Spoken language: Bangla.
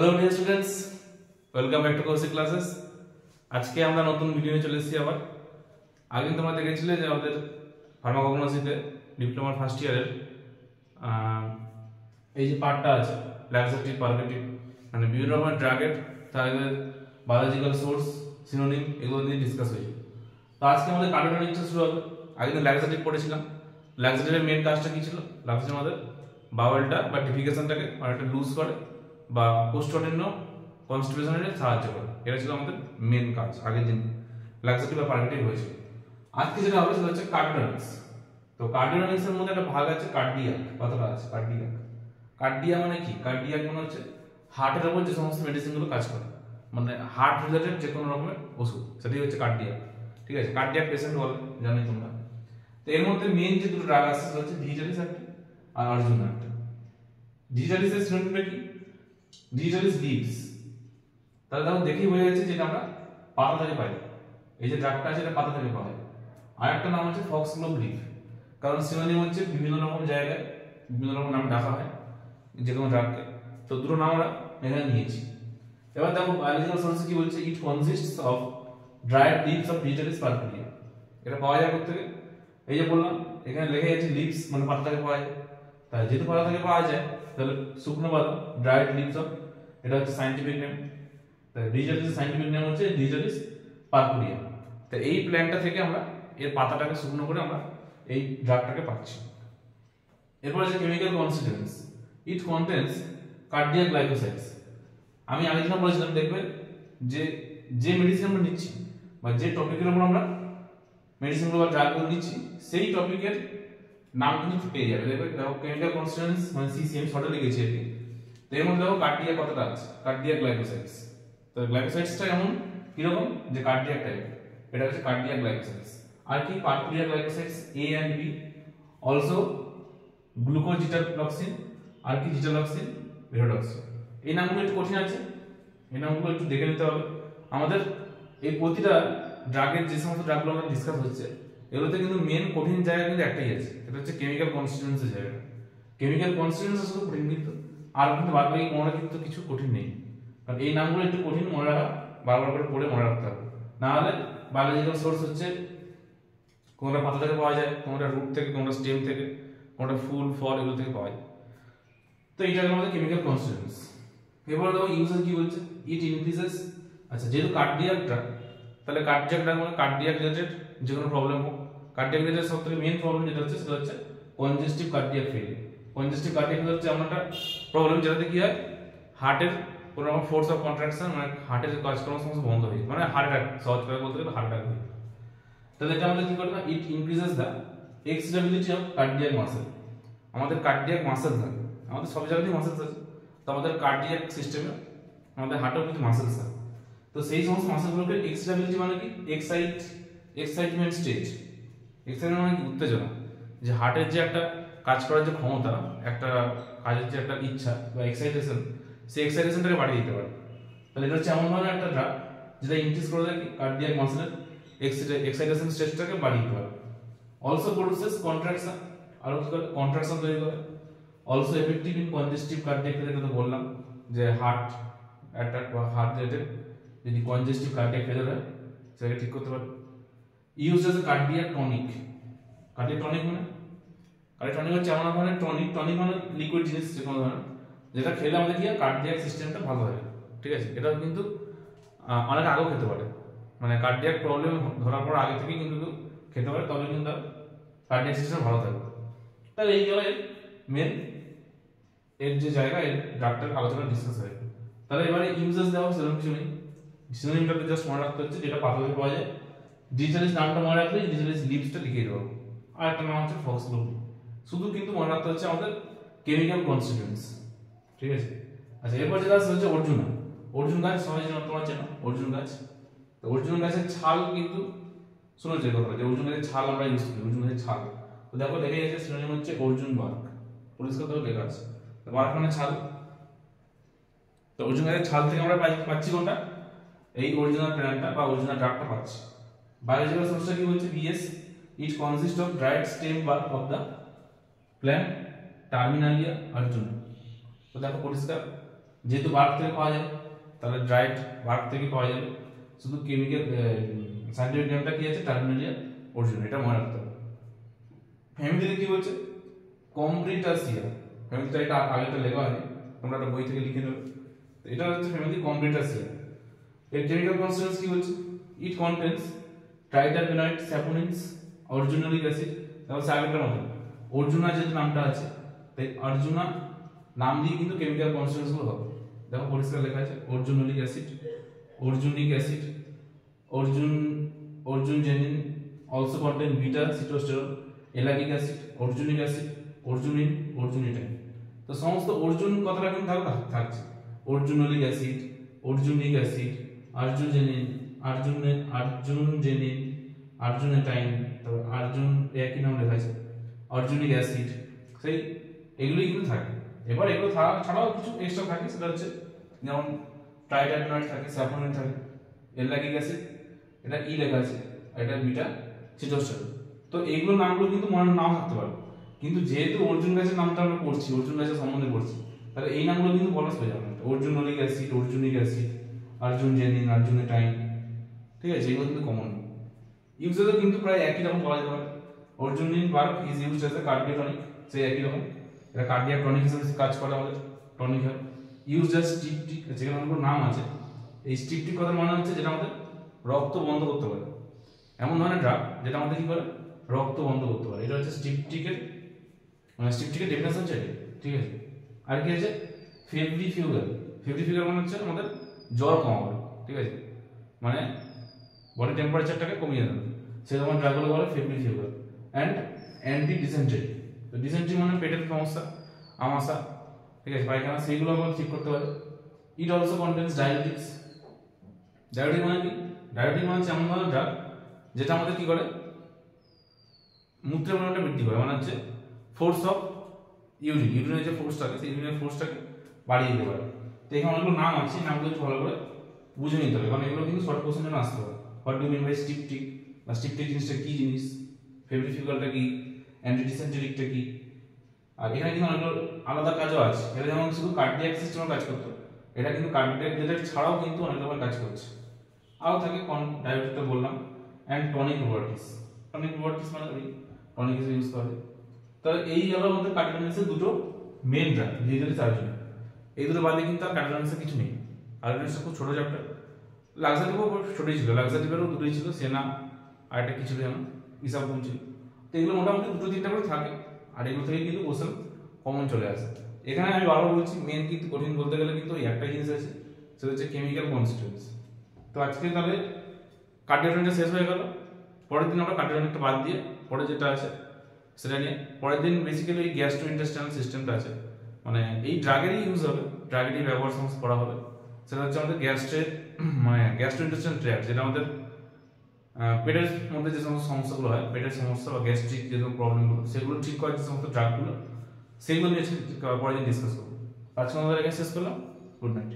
Hello dear students, welcome back to Kaushik classes. আজকে আমরা নতুন ভিডিও নিয়ে চলে এসেছি আবার। আগে তোমরা দেখেছিলে যে আমাদের ফার্মাকোগনোসিতে ডিপ্লোমার ফার্স্ট ইয়ারের এই যে পার্টটা আছে ল্যাক্সেটিভ পারভেটিভ, মানে বিভিন্ন রকমের ড্রাগের তাদের বায়োলজিক্যাল সোর্স, সিনোনিম এগুলো নিয়ে ডিসকাস হয়েছে। তো আজকে আমাদের কার্ডিওডাইনামিক্স শুরু হবে। আগে তো ল্যাক্সেটিভ পড়েছিলাম। ল্যাক্সেটিভের মেন কাজটা কি ছিল? ল্যাক্সেটিভ আমাদের বাওয়েলটা বা ডিফিকেশনটাকে অনেকটা লুজ করে বা কোষ্ঠকাঠিন্য কনস্টিপেশনে সাহায্য করে। এটা ছিল আমাদের মেন কাজ আগের দিন ল্যাক্সেটিভ বা পারভেটিভ হয়েছিল। আজকে যেটা হবে সেটা হচ্ছে কার্ডিওডাইনামিক্স। তো কার্ডিওডাইনামিক্সের মধ্যে একটা ভাগ আছে কার্ডিয়াক, কথাটা আছে কার্ডিয়াক। কার্ডিয়া মানে কি? কার্ডিয়াক মানে হচ্ছে হার্টের উপর যে সমস্ত মেডিসিনগুলো কাজ করে, মানে হার্ট রিলেটেড যে কোনো রকমের ওষুধ, সেটাই হচ্ছে কার্ডিয়াক। ঠিক আছে, কার্ডিয়াক পেশেন্ট বলে, জানি তোমরা। তো এর মধ্যে মেন যে দুটো ড্রাগ আছে সেটা হচ্ছে ডিজিটালিস একটা আর অর্জুনা একটা। ডিজিটালিসের সিনোনিমটা কি? Digitalis leaves. তাহলে তখন দেখেই বোঝা যাচ্ছে যেটা আমরা পাতা থেকে পাই। এই যে ড্রাগটা আছে এটা পাতা থেকে পাওয়া যায়। আর একটা নাম হচ্ছে ফক্সগ্লোভ লিভ, কারণ সিনোনিম হচ্ছে বিভিন্ন রকম জায়গায় বিভিন্ন রকম নাম ডাকা হয় যে কোনো ড্রাগকে। তো দুটো নাম আমরা এখানে নিয়েছি। এবার দেখো বায়োলজিক্যাল সোর্সে কি বলছে, it consists of dried leaves of digitalis purpurea. এটা পাওয়া যায় কোথেকে? এই যে বললাম এখানে লেখা আছে লিভস, মানে পাতা থেকে পাওয়া যায়। তাই যেহেতু পাতা থেকে পাওয়া যায় তাহলে শুকনো পাতা, ড্রাইড লিভস অফ, এটা হচ্ছে সায়েন্টিফিক নেম। তাই ডিজিটালিস সায়েন্টিফিক নেম হচ্ছে ডিজিটালিস পারকুরিয়া। তো এই প্ল্যান্টটা থেকে আমরা এর পাতাটাকে শুকনো করে আমরা এই ড্রাগটাকে পাচ্ছি। এরপর আছে chemical constituents, it contains cardiac glycosides. আমি আগে যেটা বলেছিলাম, দেখবে যে যে মেডিসিন আমরা নিচ্ছি বা যে টপিকের উপর আমরা মেডিসিনগুলো বা ড্রাগগুলো নিচ্ছি সেই টপিকের নাম কিন্তু পেয়ে যাবে। দেখবে কেমিক্যাল কনস্টিটিউয়েন্টস মানে সিসিএম শর্টে লিখেছি আর কি। তো এর মধ্যে দেখো কার্ডিয়াক কথাটা আছে, কার্ডিয়াক গ্লাইকোসাইডস। তো গ্লাইকোসাইডসটা এমন কিরকম যে কার্ডিয়াক টাইপ, এটা হচ্ছে কার্ডিয়াক গ্লাইকোসাইডস। আর কি purpurea glycosides A and B, also glucogitaloxin, আর কি জিটালক্সিন, রেডক্সিন। এই নামগুলো একটু কঠিন আছে, এই নামগুলো একটু দেখে নিতে হবে। আমাদের এই প্রতিটা ড্রাগের যে সমস্ত ড্রাগগুলো আমরা ডিসকাস হচ্ছে এগুলোতে কিন্তু মেন কঠিন জায়গা কিন্তু একটাই আছে, এটা হচ্ছে কেমিক্যাল কনস্টিটিউয়েন্টস জায়গা। কেমিক্যাল কনস্টিটিউয়েন্টস শুধু কঠিন, কিন্তু আর কিন্তু বাদ বাকি কোনোটা কিন্তু কিছু কঠিন নেই। কারণ এই নামগুলো একটু কঠিন মনে রাখা, বারবার করে পড়ে মনে রাখতে হবে। না হলে বায়োলজিক্যাল সোর্স হচ্ছে কোনটা পাতা থেকে পাওয়া যায়, কোনটা রুট থেকে, কোনটা স্টেম থেকে, কোনটা ফুল ফল এগুলো থেকে পাওয়া যায়। তো এইটা আমাদের কেমিক্যাল কনস্টিটিউয়েন্টস। এবার দেখো ইউজেস কি বলছে, ইট ইনক্রিজেস। আচ্ছা, যেহেতু কার্ডিয়াক ড্রাগ, তাহলে কার্ডিয়াক ড্রাগ মানে কার্ডিয়াক রিলেটেড যে কোনো প্রবলেম হোক। কার্ডিয়াক রিলেটেড সবথেকে মেইন প্রবলেম যেটা হচ্ছে সেটা হচ্ছে congestive cardiac failure. Congestive cardiac failure হচ্ছে এমন একটা প্রবলেম যেটাতে কি হয়, হার্টের কোনো রকম ফোর্স অফ কন্ট্রাকশন, মানে হার্টের কাজকর্ম সমস্ত বন্ধ হয়ে যায়, মানে হার্ট অ্যাটাক, সহজ করে বলতে গেলে হার্ট অ্যাটাক হয়। তাহলে এটা আমাদের কি করবে, it increases the excitability of cardiac muscle. আমাদের কার্ডিয়াক মাসেল থাকে, আমাদের সব জায়গাতেই মাসেলস আছে। তো আমাদের কার্ডিয়াক সিস্টেমে আমাদের হার্টেও কিছু মাসেলস আছে। তো সেই সমস্ত মাসেলগুলোকে এক্সটেবিলিটি মানে কি, এক্সাইটমেন্ট স্টেজ। এক্সাইটমেন্ট মানে কি, উত্তেজনা। যে হার্টের যে একটা কাজ করার যে ক্ষমতা, একটা কাজের যে একটা ইচ্ছা বা এক্সাইটেশন, সেই এক্সাইটেশনটাকে বাড়িয়ে দিতে পারে। তাহলে এটা হচ্ছে এমন ধরনের একটা ড্রাগ যেটা ইনক্রিজ করে দেয় কার্ডিয়াক মাসেলের এক্সাইটেশন স্টেজটাকে বাড়িয়ে দিতে পারে। অলসো প্রডিউসেস কন্ট্রাকশন, আর কি করে কন্ট্রাকশন তৈরি করে। Also effective in congestive cardiac failure, কথা বললাম যে হার্ট অ্যাটাক বা হার্ট রিলেটেড যদি কনজেস্টিভ কার্ডিয়াক ফেলিয়ার হয় সেটাকে ঠিক করতে পারে। Use as a cardiac tonic. Cardiac tonic মানে, কার্ডিয়াক টনিক হচ্ছে এমন ধরনের টনিক, টনিক মানে লিকুইড জিনিস যে কোনো ধরনের, যেটা খেলে আমাদের কি কার্ডিয়াক সিস্টেমটা ভালো হয়। ঠিক আছে, এটা কিন্তু অনেক আগেও খেতে পারে, মানে কার্ডিয়াক প্রবলেম ধরার পর আগে থেকে কিন্তু খেতে পারে, তবে কিন্তু কার্ডিয়াক সিস্টেম ভালো থাকবে। তাহলে এই গেল মেন এর যে জায়গা, এর ডাক্তার আলোচনা ডিসকাস হয়। তাহলে এবারে ইউজেস দেওয়া সেরকম কিছু নেই, সিনোনিমটাকে জাস্ট মনে রাখতে হচ্ছে যেটা পাতা থেকে পাওয়া যায়। ডিজিটালিস নামটা মনে রাখলে ডিজিটালিস লিভসটা লিখে দেবো, আর একটা নাম হচ্ছে ফক্সগ্লোভ। শুধু কিন্তু মনে রাখতে হচ্ছে আমাদের কেমিক্যাল কনস্টিটিউয়েন্টস। ঠিক আছে, আচ্ছা এরপর যেটা হচ্ছে অর্জুনা। অর্জুন গাছ সবাই জানো, তোমরা চেনো অর্জুন গাছ। তো অর্জুন গাছের ছাল কিন্তু শুনেছো কথা, যে অর্জুন গাছের ছাল আমরা ইউজ করি, অর্জুন গাছের ছাল। তো দেখো লেখা আছে সিনোনিম হচ্ছে অর্জুন বার্ক, পরিষ্কার করে লেখা আছে। তো বার্ক মানে ছাল। তো অর্জুন গাছের ছাল থেকে আমরা পাচ্ছি কোনটা, এই অরিজিনাল প্ল্যান্টটা বা অরিজিনাল ড্রাগটা পাচ্ছি। বায়োলজিক্যাল সোর্সটা কি বলছে, BS, it consist of dried stem bark of the plant terminalia arjuna. তো দেখো পরিষ্কার যেহেতু বার্ড থেকে পাওয়া যায় তাহলে ড্রাইড বার্ড থেকে পাওয়া যাবে, শুধু কেমিক্যাল সাইন্টিফিক নেমটা কি আছে, টার্মিনালিয়া অরিজিনাল, এটা মনে রাখতে হবে। ফ্যামিলিতে কি বলছে, কমব্রিটাসিয়া, ফ্যামিলিটা এটা আগেটা লেখা হয়নি, তোমরা একটা বই থেকে লিখে নেবে। এটা হচ্ছে ফ্যামিলি কমব্রিটাসিয়া। এর কেমিক্যাল কনস্টিটিউয়েন্টস কি বলছে, it contains triterpenoid saponins arjunolic acid. তাহলে আগেরটার মতো অর্জুনা যে নামটা আছে, তাই অর্জুনা নাম দিয়ে কিন্তু কেমিক্যাল কনস্টিটিউয়েন্টস গুলো হবে। দেখো পরিষ্কার লেখা আছে arjunolic acid, arjunic acid, arjungenin also contain beta sitosterol, ellagic acid, arjunic acid, arjunin, arjunetin. তো সমস্ত অর্জুন কথাটা কিন্তু থাকছে অর্জুনোলিক অ্যাসিড, অর্জুনিক অ্যাসিড, আর্জুনজেনিন, আর্জুনজেনিন, আর্জুনেটাইন, তারপর আর্জুন একই নাম লেখা আছে, অর্জুনিক অ্যাসিড, সেই এগুলোই কিন্তু থাকে। এবার এগুলো ছাড়াও কিছু এক্সট্রা থাকে, সেটা হচ্ছে যেমন ট্রাইটারপেনয়েড থাকে, স্যাপোনিন থাকে, এলাগিক অ্যাসিড, এটা ই লেখা আছে, এটা বিটা সিটোস্টেরল। তো এইগুলো নামগুলো কিন্তু মনে নাও থাকতে পারে, কিন্তু যেহেতু অর্জুন গাছের নামটা আমরা পড়ছি, অর্জুন গাছের সম্বন্ধে পড়ছি, তাহলে এই নামগুলো কিন্তু বলা হয়ে যাবে। অর্জুনোলিক অ্যাসিড, অর্জুনিক অ্যাসিড, আর্জুনজেনিন, আর্জুনেটাইন, ঠিক আছে, এগুলো কিন্তু কমন। ইউজেসও কিন্তু প্রায় একই রকম বলা যেতে পারে। Arjunin bark is used as a cardiac tonic, সেই একই রকম, এটা কার্ডিয়াক টনিক হিসেবে কাজ করে আমাদের, টনিক হয়। ইউজড অ্যাজ স্টিপটিক, যেখানে অনেক নাম আছে, এই স্টিপটিক কথা মনে হচ্ছে যেটা আমাদের রক্ত বন্ধ করতে পারে, এমন ধরনের ড্রাগ যেটা আমাদের কি করে, রক্ত বন্ধ করতে পারে। এটা হচ্ছে স্টিপটিকের, মানে স্টিপটিকের ডেফিনেশন হচ্ছে এটা, ঠিক আছে। আর কি আছে, ফেব্রিফিউগাল, ফেব্রিফিউগাল মানে হচ্ছে আমাদের জ্বর কমাবে, ঠিক আছে, মানে বডি টেম্পারেচারটাকে কমিয়ে দেবে, সেরকম ড্রাগগুলো বলে ফেব্রিফিউগাল। অ্যান্ড অ্যান্টি ডিসেন্ট্রি, তো ডিসেন্ট্রি মানে পেটের সমস্যা, আমাশা, ঠিক আছে, পায়খানা, সেইগুলো আমরা ঠিক করতে পারি। It also contains diabetics, diabetic মানে কি, ডায়াবেটিক মানে হচ্ছে এমন ধরনের ড্রাগ যেটা আমাদের কি করে, মূত্রের পরিমাণটা বৃদ্ধি করে, মানে হচ্ছে ফোর্স অফ ইউরিনের যে ফোর্সটাকে, সেই ইউরিনের ফোর্সটাকে বাড়িয়ে দিতে পারে। তো এখানে অনেকগুলো নাম আছে, নামগুলো একটু ভালো করে বুঝে নিতে হবে, কারণ এগুলো কিন্তু শর্ট কোশ্চেন জন্য আসতে পারে। হোয়াট ডু মিন বাই স্টিপটিক, বা স্টিপটিক জিনিসটা কি জিনিস, ফেব্রিফিউগালটা কি, অ্যান্টি ডিসেন্ট্রিকটা কি। আর এখানে কিন্তু অনেকগুলো আলাদা কাজও আছে, এটা যেমন শুধু কার্ডিয়াক সিস্টেমে কাজ করতো, এটা কিন্তু কার্ডিয়াক রিলেটেড ছাড়াও কিন্তু অনেক রকম কাজ করছে। আরও থাকে ডায়াবেটিকটা বললাম, and tonic properties, tonic properties মানে ওই টনিক হিসেবে ইউজ করা হয়। তাহলে এই হলো আমাদের কার্ডিওভাস্কুলার দুটো মেইন ড্রাগ, ডিজিটালি সার্জন। এই দুটো বাদে কিন্তু আর কার্ডিওভাস্কুলার কিছু নেই। কার্ডিওভাস্কুলার খুব ছোট চ্যাপ্টার, লাক্সাটিভও ছোটই ছিল, লাক্সাটিভেরও দুটোই ছিল, সেনা আর একটা কিছু যেন হিসাব কম ছিল। তো এগুলো মোটামুটি দুটো তিনটা করে থাকে, আর এগুলো থেকে কিন্তু কোশ্চেন কমন চলে আসে। এখানে আমি বারবার বলছি, মেন কিন্তু কঠিন বলতে গেলে কিন্তু ওই একটা জিনিস আছে, সেটা হচ্ছে কেমিক্যাল কনস্টিটিউয়েন্টস। তো আজকে তাহলে কার্ডিওটনিকটা শেষ হয়ে গেল। পরের দিন আমরা কার্ডিওটনিকটা বাদ দিয়ে পরে যেটা আছে সেটা নিয়ে পরের দিন বেসিক্যালি এই গ্যাস্ট্রোইন্টেস্টাইনাল সিস্টেমটা আছে, মানে এই ড্রাগেরই ইউজ হবে, ড্রাগেরই ব্যবহার সমস্ত করা হবে। সেটা হচ্ছে আমাদের মানে গ্যাস্ট্রোইন্টেস্টাইনাল ট্র্যাক্ট, যেটা আমাদের পেটের মধ্যে যে সমস্ত সমস্যাগুলো হয়, পেটের সমস্যা বা গ্যাস্ট্রিক যে প্রবলেমগুলো, সেগুলো ঠিক করার যে সমস্ত ড্রাগগুলো, সেগুলো নিয়ে পরের দিন ডিসকাস করবো। আজকে আমাদের এখানে শেষ করলাম। Good night.